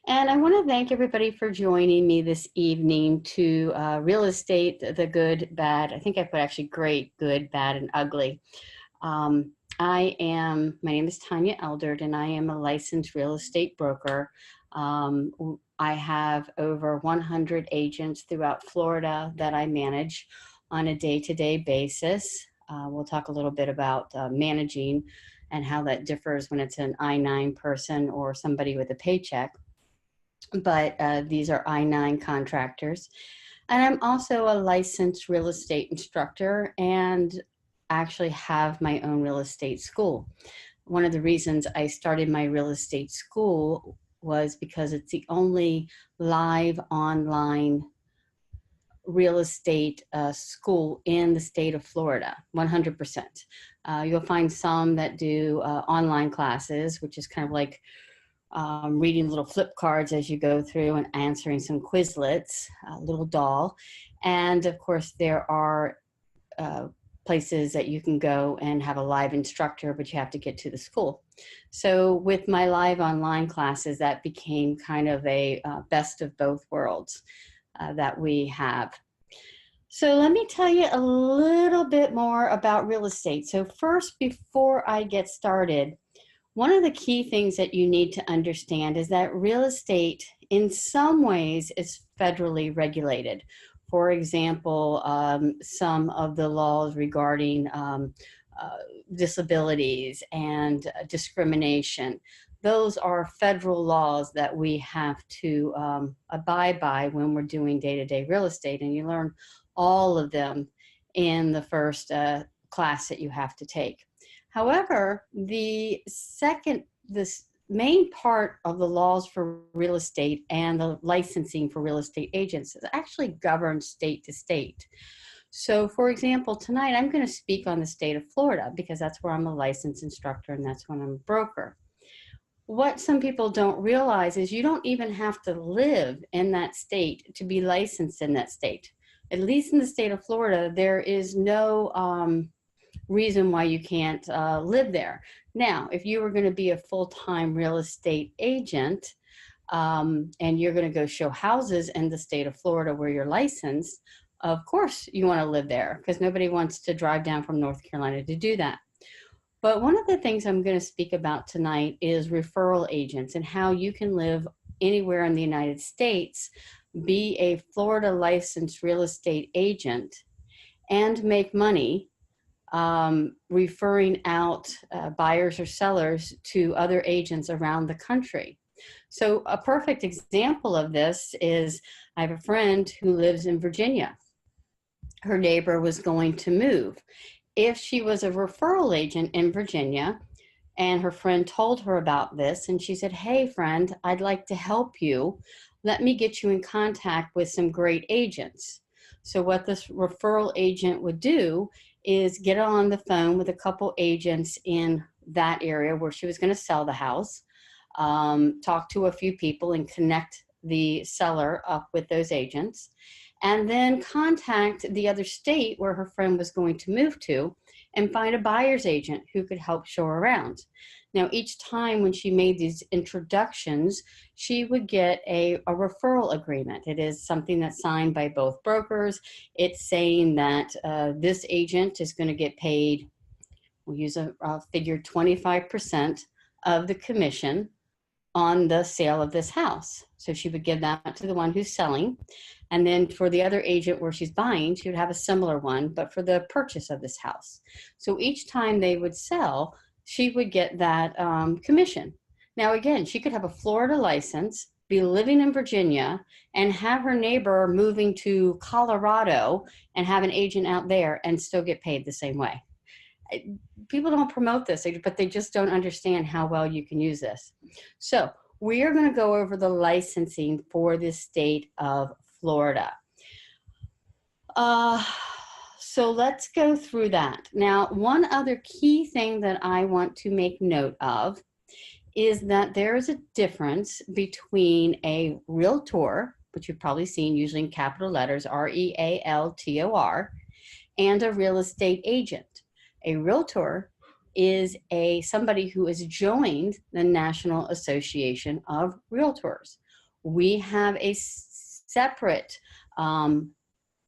And I want to thank everybody for joining me this evening to Real Estate, the Good, Bad. I think I put actually great, good, bad, and ugly. My name is Tanya Eldred, and I am a licensed real estate broker. I have over 100 agents throughout Florida that I manage on a day-to-day basis. We'll talk a little bit about managing and how that differs when it's an I-9 person or somebody with a paycheck. But these are I-9 contractors. And I'm also a licensed real estate instructor and actually have my own real estate school. One of the reasons I started my real estate school was because it's the only live online real estate school in the state of Florida, 100%. You'll find some that do online classes, which is kind of like reading little flip cards as you go through and answering some Quizlets, a little doll. And of course, there are places that you can go and have a live instructor, but you have to get to the school. So with my live online classes, that became kind of a best of both worlds that we have. So let me tell you a little bit more about real estate. So first, before I get started, one of the key things that you need to understand is that real estate in some ways is federally regulated. For example, some of the laws regarding disabilities and discrimination, those are federal laws that we have to abide by when we're doing day-to-day real estate, and you learn all of them in the first class that you have to take. However, the main part of the laws for real estate and the licensing for real estate agents is actually governed state to state. So for example, tonight I'm going to speak on the state of Florida because that's where I'm a licensed instructor and that's when I'm a broker. What some people don't realize is you don't even have to live in that state to be licensed in that state. At least in the state of Florida, there is no reason why you can't live there. Now, if you were going to be a full-time real estate agent and you're going to go show houses in the state of Florida where you're licensed, of course you want to live there because nobody wants to drive down from North Carolina to do that. But one of the things I'm going to speak about tonight is referral agents and how you can live anywhere in the United States, be a Florida licensed real estate agent, and make money referring out buyers or sellers to other agents around the country. So a perfect example of this is I have a friend who lives in Virginia. Her neighbor was going to move. If she was a referral agent in Virginia and her friend told her about this and she said, "Hey friend, I'd like to help you. Let me get you in contact with some great agents." So what this referral agent would do is get on the phone with a couple agents in that area where she was going to sell the house, talk to a few people and connect the seller up with those agents, and then contact the other state where her friend was going to move to and find a buyer's agent who could help show her around. Now, each time when she made these introductions, she would get a referral agreement. It is something that's signed by both brokers. It's saying that this agent is going to get paid, we'll use a figure, 25% of the commission on the sale of this house. So she would give that to the one who's selling. And then for the other agent where she's buying, she would have a similar one, but for the purchase of this house. So each time they would sell, she would get that commission. Now, again, she could have a Florida license, be living in Virginia, and have her neighbor moving to Colorado and have an agent out there and still get paid the same way. People don't promote this, but they just don't understand how well you can use this. So we are going to go over the licensing for the state of Florida. So let's go through that. Now, one other key thing that I want to make note of is that there is a difference between a realtor, which you've probably seen usually in capital letters, R-E-A-L-T-O-R, and a real estate agent. A realtor is somebody who has joined the National Association of Realtors. We have a separate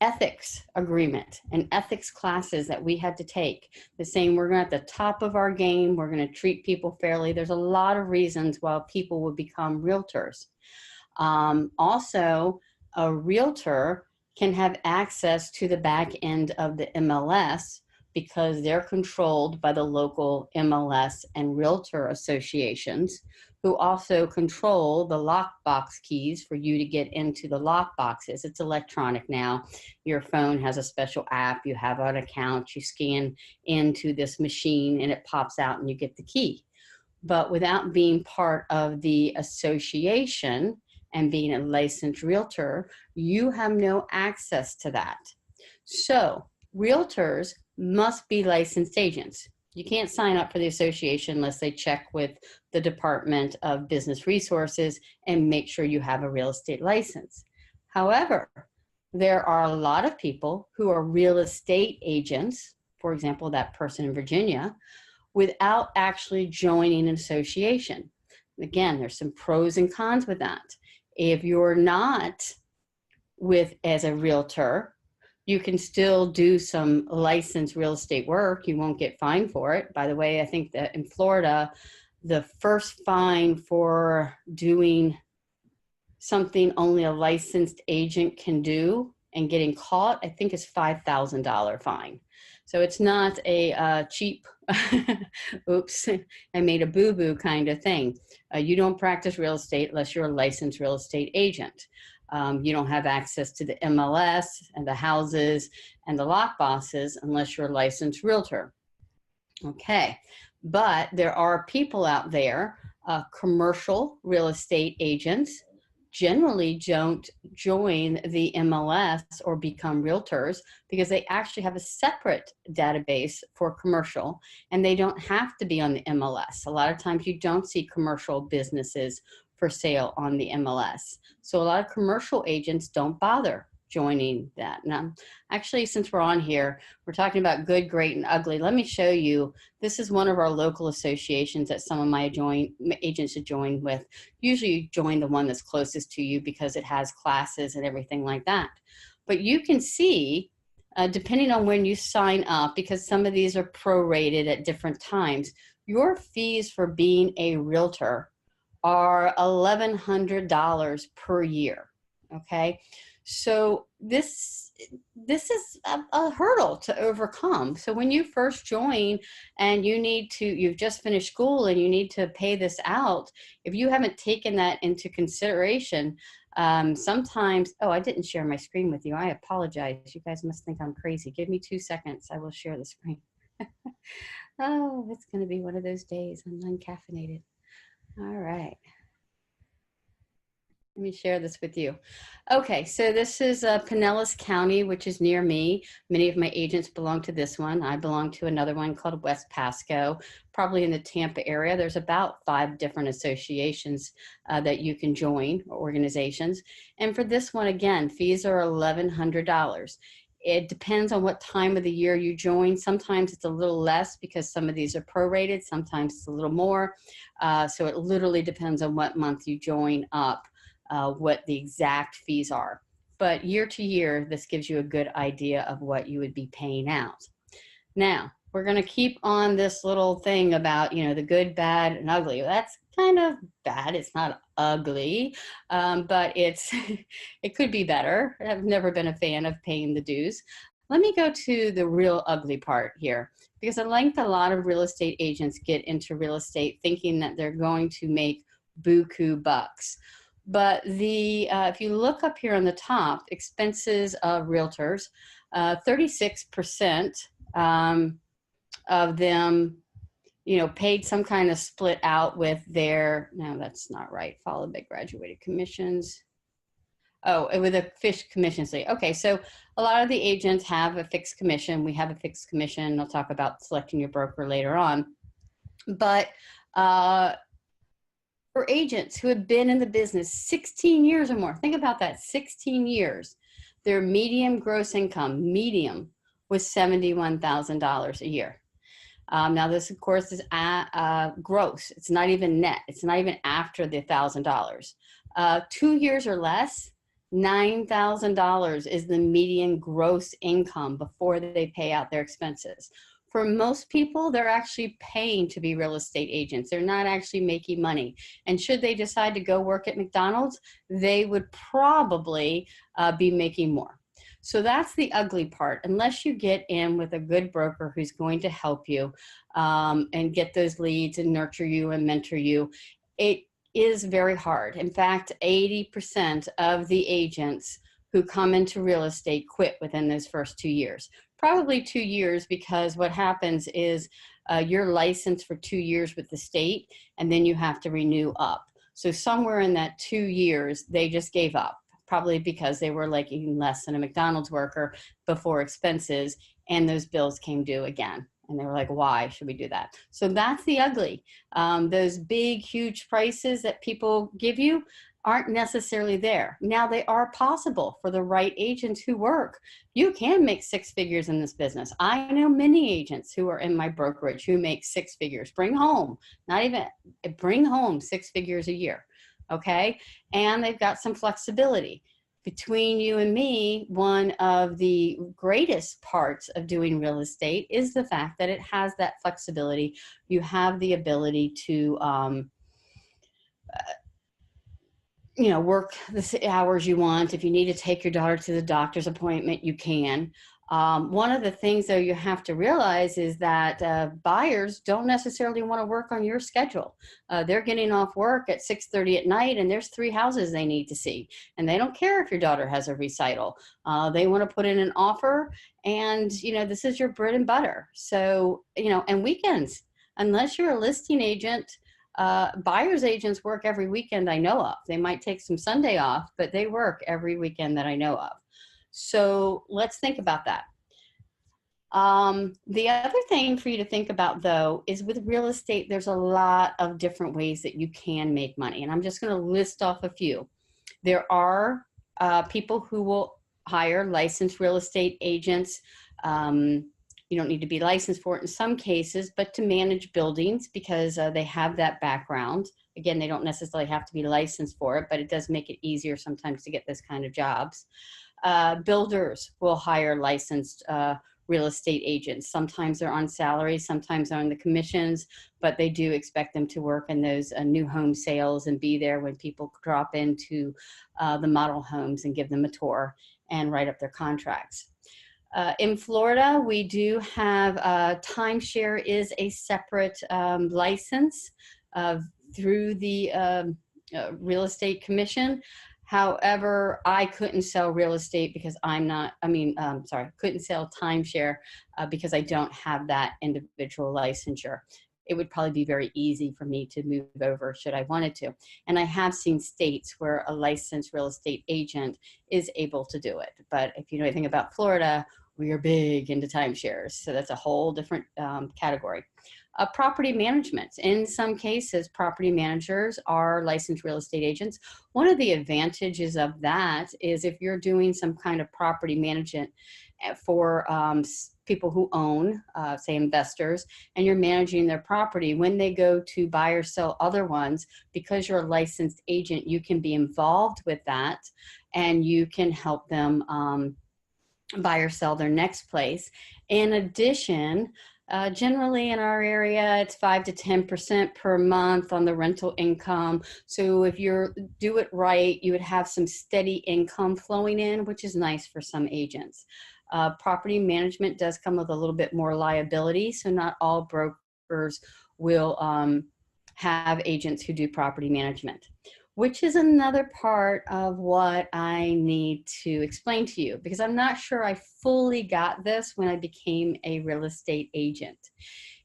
ethics agreement and ethics classes that we had to take. The saying we're going at the top of our game, we're going to treat people fairly. There's a lot of reasons why people would become realtors. Also, a realtor can have access to the back end of the MLS because they're controlled by the local MLS and realtor associations, who also control the lockbox keys for you to get into the lockboxes. It's electronic now. Your phone has a special app. You have an account. You scan into this machine and it pops out and you get the key. But without being part of the association and being a licensed realtor, you have no access to that. So realtors must be licensed agents. You can't sign up for the association unless they check with the Department of Business Resources and make sure you have a real estate license. However, there are a lot of people who are real estate agents, for example, that person in Virginia, without actually joining an association. Again, there's some pros and cons with that. If you're not with as a realtor, you can still do some licensed real estate work. You won't get fined for it. By the way, I think that in Florida, the first fine for doing something only a licensed agent can do and getting caught, I think is $5,000 fine. So it's not a cheap, oops, I made a boo-boo kind of thing. You don't practice real estate unless you're a licensed real estate agent. You don't have access to the MLS and the houses and the lockboxes unless you're a licensed realtor. Okay, but there are people out there, commercial real estate agents, generally don't join the MLS or become realtors because they actually have a separate database for commercial and they don't have to be on the MLS. A lot of times you don't see commercial businesses for sale on the MLS. So a lot of commercial agents don't bother joining that. Now, actually, since we're on here, we're talking about good, great, and ugly. Let me show you. This is one of our local associations that some of my agents have joined with. Usually you join the one that's closest to you because it has classes and everything like that. But you can see, depending on when you sign up, because some of these are prorated at different times, your fees for being a realtor are $1,100 per year, okay? So this is a hurdle to overcome. So when you first join and you've just finished school and you need to pay this out, if you haven't taken that into consideration, sometimes, oh, I didn't share my screen with you. I apologize. You guys must think I'm crazy. Give me 2 seconds. I will share the screen. Oh, it's going to be one of those days. I'm uncaffeinated. All right. Let me share this with you. Okay, so this is Pinellas County, which is near me. Many of my agents belong to this one. I belong to another one called West Pasco, probably in the Tampa area. There's about 5 different associations that you can join, or organizations. And for this one, again, fees are $1,100. It depends on what time of the year you join. Sometimes it's a little less because some of these are prorated. Sometimes it's a little more. So it literally depends on what month you join up. What the exact fees are. But year to year, this gives you a good idea of what you would be paying out. Now, we're going to keep on this little thing about, the good, bad, and ugly. That's kind of bad. It's not ugly, but it could be better. I've never been a fan of paying the dues. Let me go to the real ugly part here, because I think a lot of real estate agents get into real estate thinking that they're going to make buku bucks. But if you look up here on the top, expenses of realtors, 36% of them, paid some kind of split out with their, no, that's not right, followed by graduated commissions. Oh, with a fixed commission. Okay, so a lot of the agents have a fixed commission. We have a fixed commission. I'll talk about selecting your broker later on. But for agents who have been in the business 16 years or more, think about that, 16 years, their median gross income, was $71,000 a year. Now this, of course, is gross. It's not even net. It's not even after the $1,000. 2 years or less, $9,000 is the median gross income before they pay out their expenses. For most people, they're actually paying to be real estate agents. They're not actually making money. And should they decide to go work at McDonald's, they would probably be making more. So that's the ugly part. Unless you get in with a good broker who's going to help you and get those leads and nurture you and mentor you, it is very hard. In fact, 80% of the agents who come into real estate quit within those first 2 years. Probably 2 years, because what happens is you're licensed for 2 years with the state, and then you have to renew up. So somewhere in that 2 years, they just gave up, probably because they were like eating less than a McDonald's worker before expenses, and those bills came due again. And they were like, why should we do that? So that's the ugly. Those big, huge prices that people give you aren't necessarily there. Now, they are possible for the right agents who work. You can make six figures in this business. I know many agents who are in my brokerage who make six figures, bring home six figures a year. Okay. And they've got some flexibility. Between you and me, one of the greatest parts of doing real estate is the fact that it has that flexibility. You have the ability to work the hours you want. If you need to take your daughter to the doctor's appointment, you can. One of the things, though, you have to realize is that buyers don't necessarily want to work on your schedule. They're getting off work at 6:30 at night, and there's 3 houses they need to see. And they don't care if your daughter has a recital. They want to put in an offer, and, this is your bread and butter. So, and weekends, unless you're a listing agent, buyer's agents work every weekend I know of. They might take some Sunday off, but they work every weekend that I know of. So let's think about that. The other thing for you to think about, though, is with real estate, there's a lot of different ways that you can make money. And I'm just going to list off a few. There are people who will hire licensed real estate agents. You don't need to be licensed for it in some cases, but to manage buildings, because they have that background. Again, they don't necessarily have to be licensed for it, but it does make it easier sometimes to get this kind of jobs. Builders will hire licensed real estate agents. Sometimes they're on salary, sometimes they're on the commissions, but they do expect them to work in those new home sales and be there when people drop into the model homes and give them a tour and write up their contracts. In Florida, we do have timeshare is a separate license through the real estate commission. However, I couldn't sell real estate because couldn't sell timeshare because I don't have that individual licensure. It would probably be very easy for me to move over should I wanted to. And I have seen states where a licensed real estate agent is able to do it. But if you know anything about Florida, we are big into timeshares. So that's a whole different category. Property management. In some cases, property managers are licensed real estate agents. One of the advantages of that is if you're doing some kind of property management for people who own, say investors, and you're managing their property, when they go to buy or sell other ones, because you're a licensed agent, you can be involved with that and you can help them buy or sell their next place. In addition, generally in our area, it's 5 to 10% per month on the rental income. So if you do it right, you would have some steady income flowing in, which is nice for some agents. Property management does come with a little bit more liability. So not all brokers will have agents who do property management, which is another part of what I need to explain to you, because I'm not sure I fully got this when I became a real estate agent.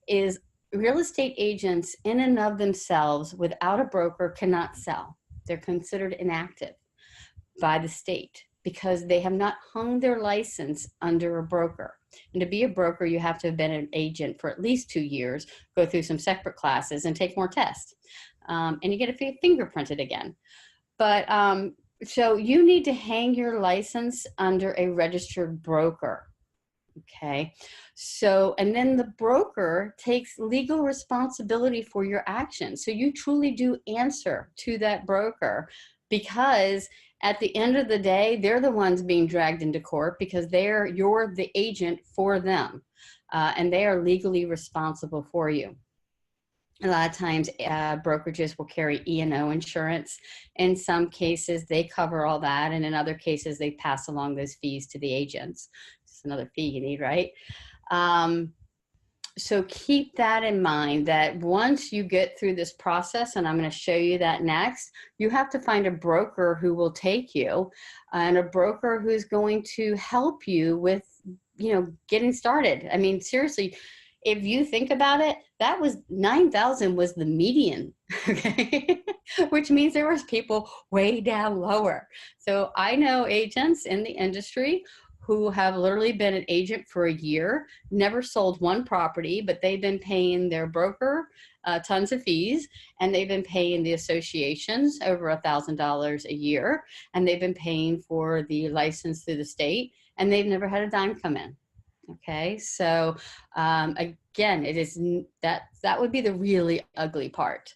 Is real estate agents in and of themselves without a broker cannot sell. They're considered inactive by the state because they have not hung their license under a broker. And to be a broker, you have to have been an agent for at least 2 years, go through some separate classes and take more tests. And you get a fingerprinted again. But so you need to hang your license under a registered broker. Okay. So, and then the broker takes legal responsibility for your actions. So you truly do answer to that broker because at the end of the day, they're the ones being dragged into court because you're the agent for them, and they are legally responsible for you. A lot of times brokerages will carry E&O insurance. In some cases, they cover all that. And in other cases, they pass along those fees to the agents. It's another fee you need, right? So keep that in mind, that once you get through this process, and I'm going to show you that next, you have to find a broker who will take you, and a broker who's going to help you with, getting started. I mean, seriously, if you think about it, that was 9,000 was the median, okay? Which means there was people way down lower. So I know agents in the industry who have literally been an agent for a year, never sold one property, but they've been paying their broker tons of fees, and they've been paying the associations over $1,000 a year, and they've been paying for the license through the state, and they've never had a dime come in. Okay, so again, it is that would be the really ugly part.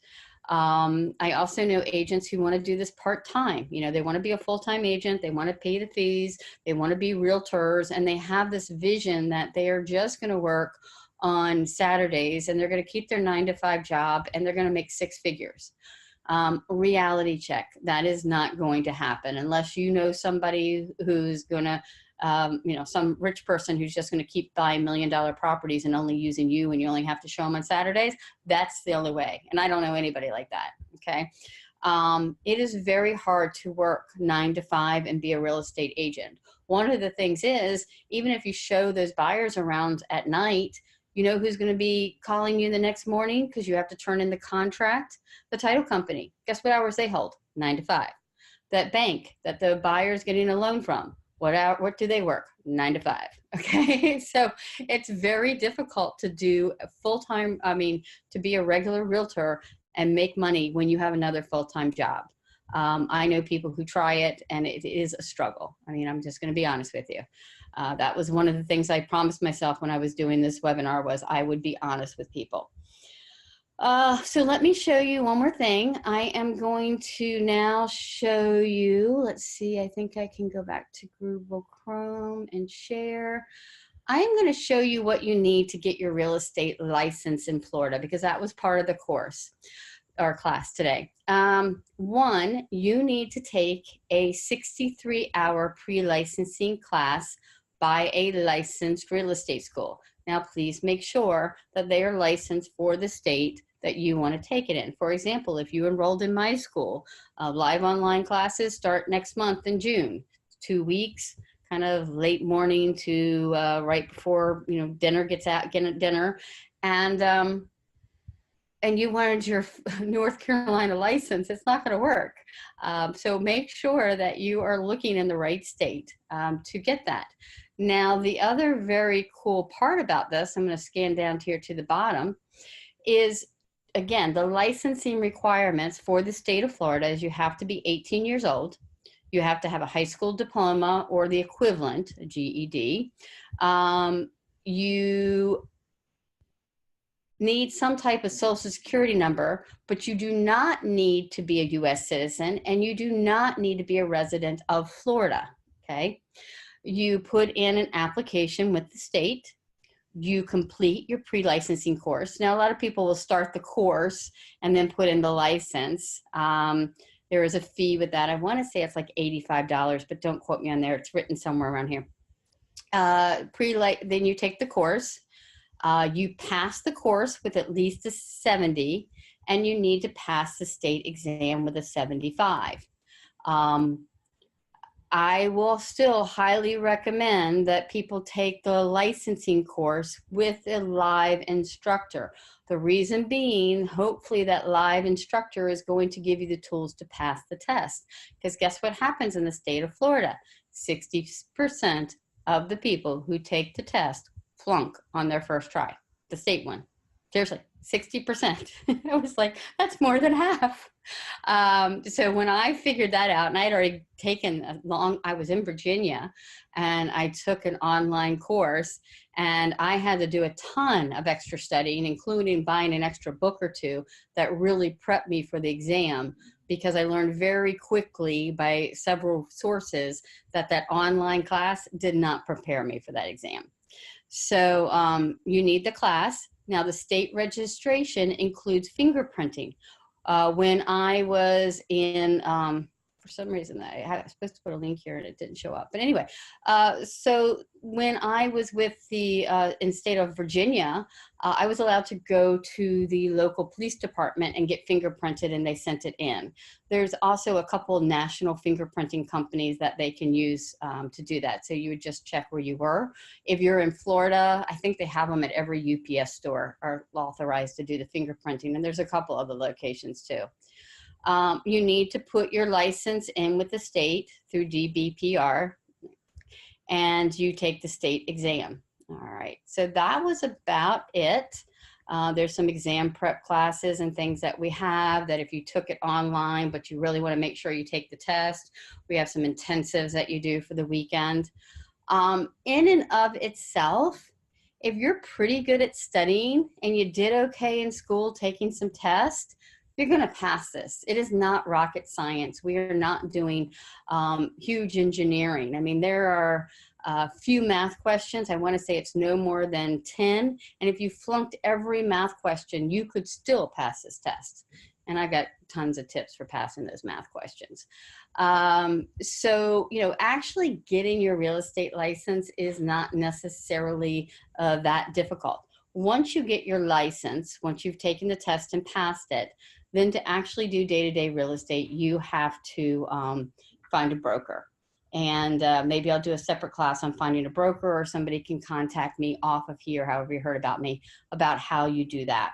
I also know agents who want to do this part-time. They want to be a full-time agent, they want to pay the fees, they want to be realtors, and they have this vision that they are just going to work on Saturdays, and they're going to keep their 9-to-5 job, and they're going to make 6 figures. Reality check, that is not going to happen unless you know somebody who's going to some rich person who's just going to keep buying $1 million properties and only using you, and you only have to show them on Saturdays. That's the only way. And I don't know anybody like that. Okay. It is very hard to work 9-to-5 and be a real estate agent. One of the things is, even if you show those buyers around at night, you know who's going to be calling you the next morning because you have to turn in the contract? The title company. Guess what hours they hold? 9-to-5. That bank that the buyer's getting a loan from, what do they work? 9-to-5. Okay. So it's very difficult to do full-time, to be a regular realtor and make money when you have another full-time job. I know people who try it, and it is a struggle. I'm just going to be honest with you. That was one of the things I promised myself when I was doing this webinar, was I would be honest with people. So let me show you one more thing. I am going to now show you, let's see, I think I can go back to Google Chrome and share. I am going to show you what you need to get your real estate license in Florida, because that was part of the course or class today. One, you need to take a 63-hour pre-licensing class by a licensed real estate school. Now, please make sure that they are licensed for the state that you want to take it in. For example, if you enrolled in my school, live online classes start next month in June, 2 weeks, kind of late morning to right before dinner gets out, getting dinner, and you wanted your North Carolina license, it's not going to work. So make sure that you are looking in the right state to get that. Now, the other very cool part about this, I'm going to scan down here to the bottom, is, again, the licensing requirements for the state of Florida is you have to be 18 years old. You have to have a high school diploma or the equivalent, a GED. You need some type of social security number, but you do not need to be a U.S. citizen, and you do not need to be a resident of Florida, okay? You put in an application with the state. You complete your pre-licensing course. Now, a lot of people will start the course and then put in the license. There is a fee with that. I want to say it's like $85, but don't quote me on there. It's written somewhere around here. Then you take the course. You pass the course with at least a 70, and you need to pass the state exam with a 75. I will still highly recommend that people take the licensing course with a live instructor. The reason being, hopefully that live instructor is going to give you the tools to pass the test. Because guess what happens in the state of Florida? 60% of the people who take the test flunk on their first try, the state one. Seriously, 60%. I was like, that's more than half. So when I figured that out, and I had already taken I was in Virginia, and I took an online course, and I had to do a ton of extra studying, including buying an extra book or two that really prepped me for the exam. because I learned very quickly by several sources that that online class did not prepare me for that exam. So you need the class. Now the state registration includes fingerprinting. When I was in, for some reason I was supposed to put a link here and it didn't show up. But anyway, so when I was with the, in state of Virginia, I was allowed to go to the local police department and get fingerprinted, and they sent it in. There's also a couple national fingerprinting companies that they can use to do that. So you would just check where you were. If you're in Florida, I think they have them at every UPS store, are authorized to do the fingerprinting, and there's a couple other locations too. You need to put your license in with the state through DBPR, and you take the state exam. All right, so that was about it. There's some exam prep classes and things that we have that if you took it online, but you really want to make sure you take the test, we have some intensives that you do for the weekend. In and of itself, if you're pretty good at studying and you did okay in school taking some tests, you're going to pass this. It is not rocket science. We are not doing huge engineering. I mean, there are a few math questions. I want to say it's no more than 10. And if you flunked every math question, you could still pass this test. And I got tons of tips for passing those math questions. So, you know, actually getting your real estate license is not necessarily that difficult. Once you get your license, once you've taken the test and passed it, then to actually do day-to-day real estate, you have to find a broker. And maybe I'll do a separate class on finding a broker, or somebody can contact me off of here, however you heard about me, about how you do that.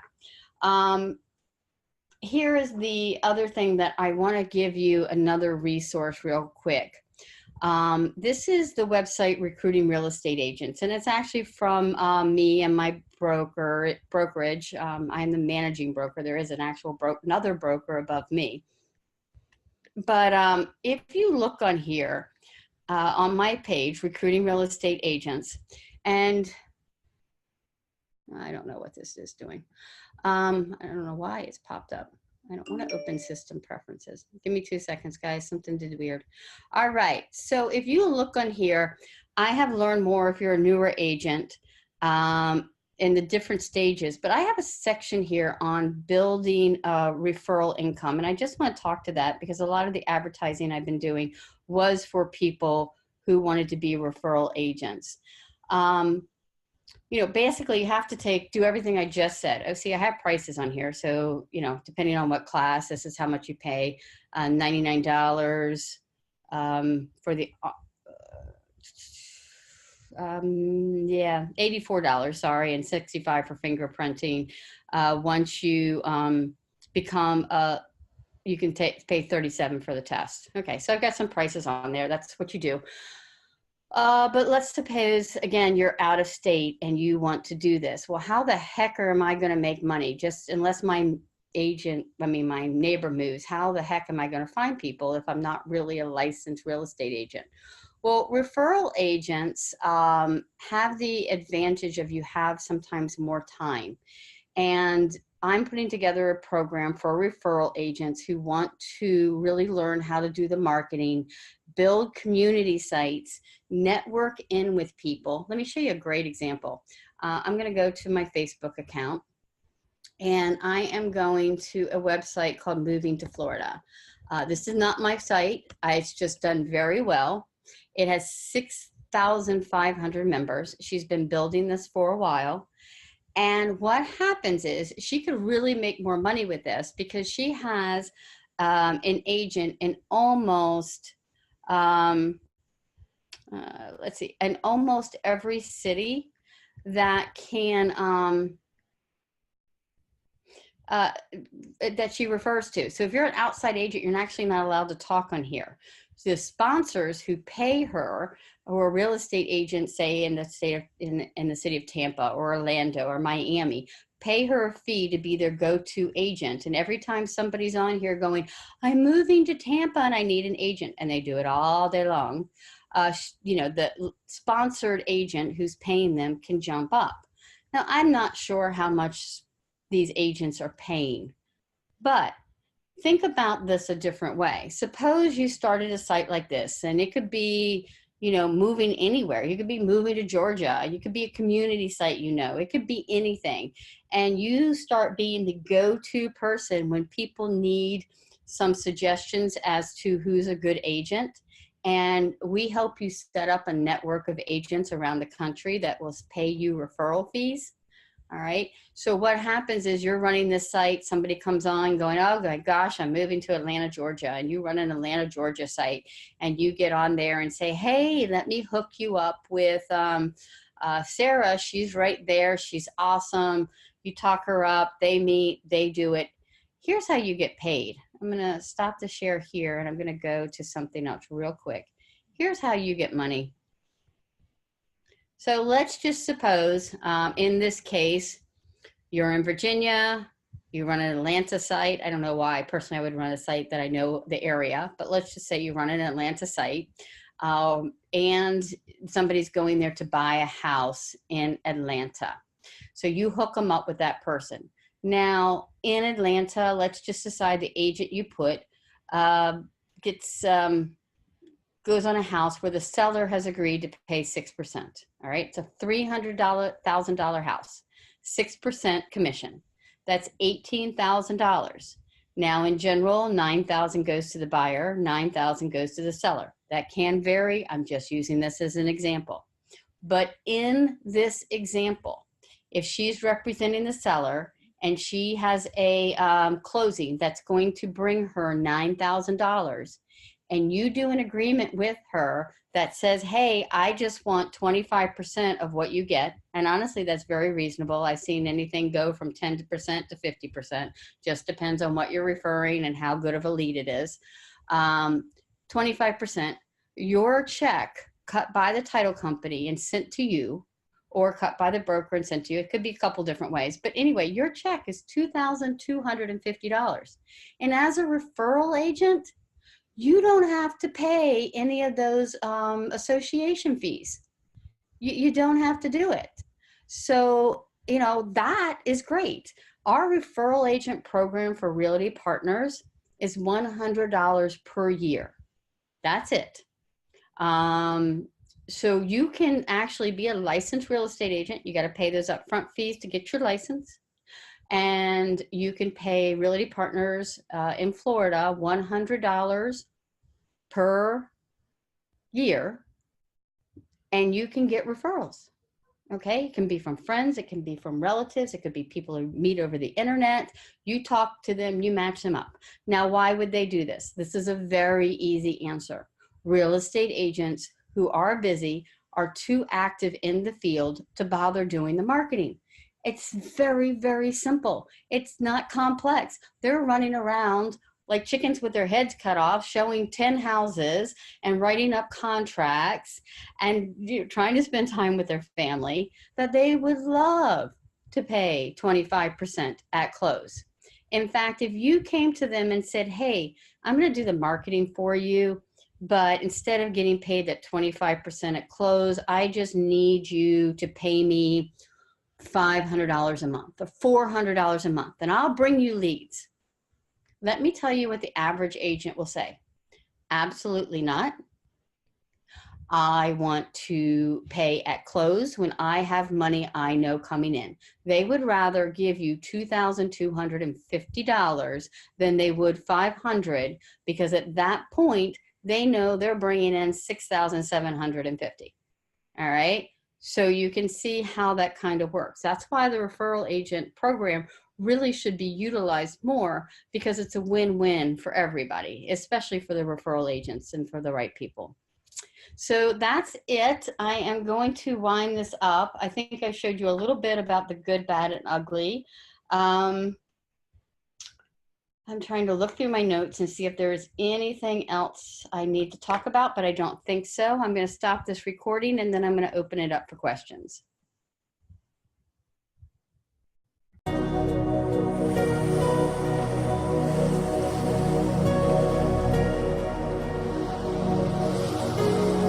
Here is the other thing that I want to give you another resource real quick. This is the website Recruiting Real Estate Agents, and it's actually from me and my brokerage. I'm the managing broker. There is an actual another broker above me. But if you look on here, on my page, Recruiting Real Estate Agents, and I don't know what this is doing. I don't know why it's popped up. I don't want to open system preferences. Give me 2 seconds, guys. Something did weird. All right. So if you look on here, I have learned more if you're a newer agent in the different stages, but I have a section here on building referral income. And I just want to talk to that because a lot of the advertising I've been doing was for people who wanted to be referral agents. You know, basically you have to do everything I just said. Oh, see, I have prices on here. So, you know, depending on what class, this is how much you pay. $99 for the, yeah, $84, sorry, and $65 for fingerprinting. Once you become you can pay $37 for the test. Okay, so I've got some prices on there. That's what you do. But let's suppose, again, you're out of state and you want to do this. Well, how the heck am I going to make money? Just unless my my neighbor moves, how the heck am I going to find people if I'm not really a licensed real estate agent? Well, referral agents have the advantage of you have sometimes more time. And I'm putting together a program for referral agents who want to really learn how to do the marketing, build community sites, network in with people. Let me show you a great example. I'm going to go to my Facebook account, and I am going to a website called Moving to Florida. This is not my site. It's just done very well. It has 6,500 members. She's been building this for a while. And what happens is she could really make more money with this because she has an agent in almost, let's see, in almost every city that can, that she refers to. So if you're an outside agent, you're actually not allowed to talk on here. So the sponsors who pay her, or a real estate agent, say in the state of, in the city of Tampa or Orlando or Miami, pay her a fee to be their go-to agent. And every time somebody's on here going, I'm moving to Tampa and I need an agent, and they do it all day long, you know, the sponsored agent who's paying them can jump up. Now, I'm not sure how much these agents are paying, but think about this a different way. Suppose you started a site like this, and it could be, moving anywhere. You could be moving to Georgia. You could be a community site, it could be anything. And you start being the go-to person when people need some suggestions as to who's a good agent. And we help you set up a network of agents around the country that will pay you referral fees. All right. So what happens is you're running this site, somebody comes on going, oh my gosh, I'm moving to Atlanta, Georgia. And you run an Atlanta, Georgia site, and you get on there and say, hey, let me hook you up with Sarah. She's right there. She's awesome. You talk her up, they meet, they do it. Here's how you get paid. I'm going to stop the share here, and I'm going to go to something else real quick. Here's how you get money. So let's just suppose, in this case, you're in Virginia, you run an Atlanta site. I don't know why, personally, I would run a site that I know the area, but let's just say you run an Atlanta site, and somebody's going there to buy a house in Atlanta. So you hook them up with that person. Now, in Atlanta, let's just decide the agent you put goes on a house where the seller has agreed to pay 6%. All right, it's a $300,000 house, 6% commission. That's $18,000. Now, in general, $9,000 goes to the buyer, $9,000 goes to the seller. That can vary. I'm just using this as an example. But in this example, if she's representing the seller and she has a closing that's going to bring her $9,000, and you do an agreement with her that says, hey, I just want 25% of what you get. And honestly, that's very reasonable. I've seen anything go from 10% to 50%. Just depends on what you're referring and how good of a lead it is. 25%, your check cut by the title company and sent to you, or cut by the broker and sent to you. It could be a couple different ways. But anyway, your check is $2,250. And as a referral agent, you don't have to pay any of those association fees. You don't have to do it. So, that is great. Our referral agent program for Realty Partners is $100 per year. That's it. So you can actually be a licensed real estate agent. You got to pay those upfront fees to get your license. And you can pay Realty Partners in Florida $100 per year, and you can get referrals. Okay, it can be from friends, it can be from relatives, it could be people who meet over the internet. You talk to them, you match them up. Now, why would they do this? This is a very easy answer. Real estate agents who are busy are too active in the field to bother doing the marketing. It's very, very simple. It's not complex. They're running around like chickens with their heads cut off, showing 10 houses and writing up contracts and trying to spend time with their family that they would love to pay 25% at close. In fact, if you came to them and said, hey, I'm going to do the marketing for you, but instead of getting paid at 25% at close, I just need you to pay me $500 a month or $400 a month, and I'll bring you leads. Let me tell you what the average agent will say. Absolutely not. I want to pay at close when I have money I know coming in. They would rather give you $2,250 than they would $500, because at that point, they know they're bringing in $6,750. All right. So you can see how that kind of works. That's why the referral agent program really should be utilized more, because it's a win-win for everybody, especially for the referral agents and for the right people. So that's it. I am going to wind this up. I think I showed you a little bit about the good, bad, and ugly. I'm trying to look through my notes and see if there is anything else I need to talk about, but I don't think so. I'm going to stop this recording, and then I'm going to open it up for questions.